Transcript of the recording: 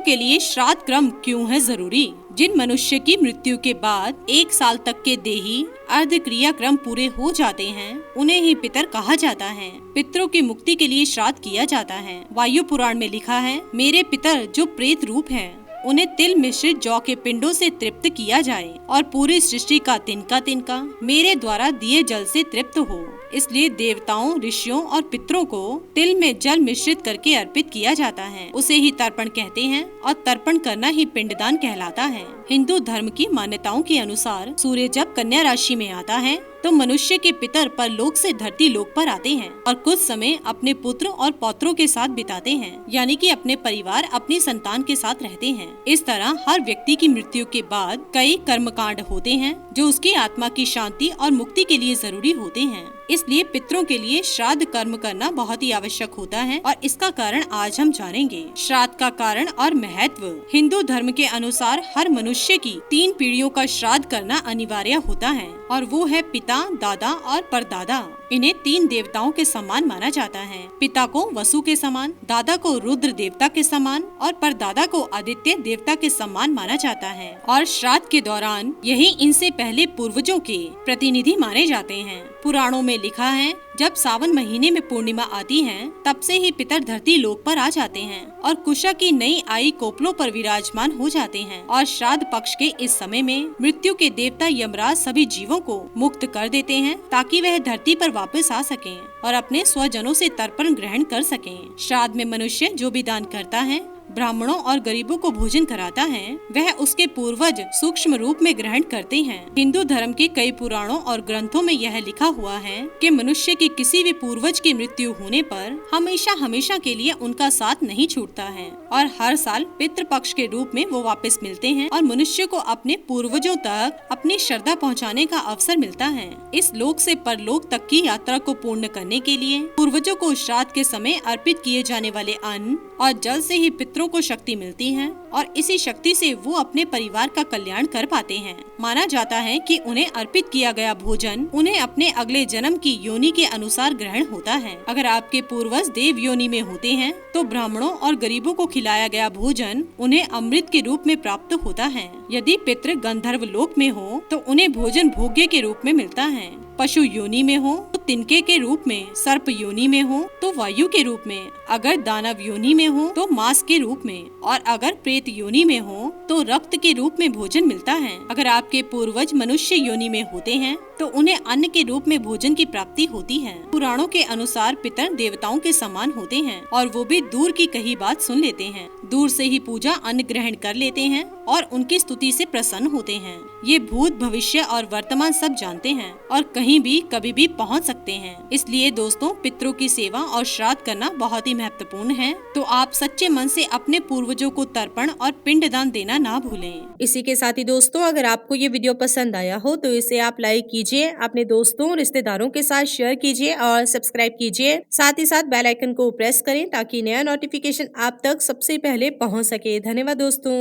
के लिए श्राद्ध कर्म क्यों है जरूरी? जिन मनुष्य की मृत्यु के बाद 1 साल तक के देही अर्ध क्रिया क्रम पूरे हो जाते हैं, उन्हें ही पितर कहा जाता है। पितरों की मुक्ति के लिए श्राद्ध किया जाता है। वायु पुराण में लिखा है, मेरे पितर जो प्रेत रूप हैं, उन्हें तिल मिश्रित जौ के पिंडों से तृप्त किया जाए और पूरी सृष्टि का तिनका तिनका मेरे द्वारा दिए जल से तृप्त हो। इसलिए देवताओं, ऋषियों और पितरों को तिल में जल मिश्रित करके अर्पित किया जाता है। उसे ही तर्पण कहते हैं और तर्पण करना ही पिंडदान कहलाता है। हिंदू धर्म की मान्यताओं के अनुसार सूर्य जब कन्या राशि में आता है तो मनुष्य के पितर परलोक से धरती लोक पर आते हैं और कुछ समय अपने पुत्र और पौत्रों के साथ बिताते हैं, यानी कि अपने परिवार, अपनी संतान के साथ रहते हैं। इस तरह हर व्यक्ति की मृत्यु के बाद कई कर्मकांड होते हैं जो उसकी आत्मा की शांति और मुक्ति के लिए जरूरी होते हैं। इसलिए पितरों के लिए श्राद्ध कर्म करना बहुत ही आवश्यक होता है और इसका कारण आज हम जानेंगे। श्राद्ध का कारण और महत्व। हिंदू धर्म के अनुसार हर मनुष्य की 3 पीढ़ियों का श्राद्ध करना अनिवार्य होता है और वो है पिता, दादा और परदादा। इन्हें 3 देवताओं के समान माना जाता है। पिता को वसु के समान, दादा को रुद्र देवता के समान और परदादा को आदित्य देवता के समान माना जाता है। और श्राद्ध के दौरान यही इनसे पहले पूर्वजों के प्रतिनिधि माने जाते हैं। पुराणों में लिखा है, जब सावन महीने में पूर्णिमा आती है तब से ही पितर धरती लोक पर आ जाते हैं और कुशा की नई आई कोपलों पर विराजमान हो जाते हैं। और श्राद्ध पक्ष के इस समय में मृत्यु के देवता यमराज सभी जीवों को मुक्त कर देते हैं ताकि वह धरती पर वापस आ सकें और अपने स्वजनों से तर्पण ग्रहण कर सकें। श्राद्ध में मनुष्य जो भी दान करता है, ब्राह्मणों और गरीबों को भोजन कराता है, वह उसके पूर्वज सूक्ष्म रूप में ग्रहण करते हैं। हिंदू धर्म के कई पुराणों और ग्रंथों में यह लिखा हुआ है कि मनुष्य की किसी भी पूर्वज की मृत्यु होने पर हमेशा हमेशा के लिए उनका साथ नहीं छूटता है और हर साल पितृपक्ष के रूप में वो वापस मिलते हैं और मनुष्य को अपने पूर्वजों तक अपनी श्रद्धा पहुँचाने का अवसर मिलता है। इस लोक से परलोक तक की यात्रा को पूर्ण करने के लिए पूर्वजों को श्राद्ध के समय अर्पित किए जाने वाले अन्न और जल से ही पितरों को शक्ति मिलती है और इसी शक्ति से वो अपने परिवार का कल्याण कर पाते हैं। माना जाता है कि उन्हें अर्पित किया गया भोजन उन्हें अपने अगले जन्म की योनि के अनुसार ग्रहण होता है। अगर आपके पूर्वज देव योनि में होते हैं तो ब्राह्मणों और गरीबों को खिलाया गया भोजन उन्हें अमृत के रूप में प्राप्त होता है। यदि पितृ गंधर्व लोक में हो तो उन्हें भोजन भोग्य के रूप में मिलता है। पशु योनि में हो तो तिनके के रूप में, सर्प योनि में हो तो वायु के रूप में, अगर दानव योनि में हो तो मांस के रूप में और अगर प्रेत योनि में हो तो रक्त के रूप में भोजन मिलता है। अगर आपके पूर्वज मनुष्य योनि में होते हैं तो उन्हें अन्न के रूप में भोजन की प्राप्ति होती है। पुराणों के अनुसार पितर देवताओं के समान होते हैं और वो भी दूर की कही बात सुन लेते हैं, दूर से ही पूजा अन्न ग्रहण कर लेते हैं और उनकी स्तुति से प्रसन्न होते हैं। ये भूत, भविष्य और वर्तमान सब जानते हैं और कहीं भी कभी भी पहुंच सकते हैं। इसलिए दोस्तों, पितरों की सेवा और श्राद्ध करना बहुत ही महत्वपूर्ण है। तो आप सच्चे मन से अपने पूर्वजों को तर्पण और पिंडदान देना ना भूलें। इसी के साथ ही दोस्तों, अगर आपको ये वीडियो पसंद आया हो तो इसे आप लाइक कीजिए, अपने दोस्तों रिश्तेदारों के साथ शेयर कीजिए और सब्सक्राइब कीजिए। साथ ही साथ बेल आइकन को प्रेस करें ताकि नया नोटिफिकेशन आप तक सबसे पहले पहुंच सके। धन्यवाद दोस्तों।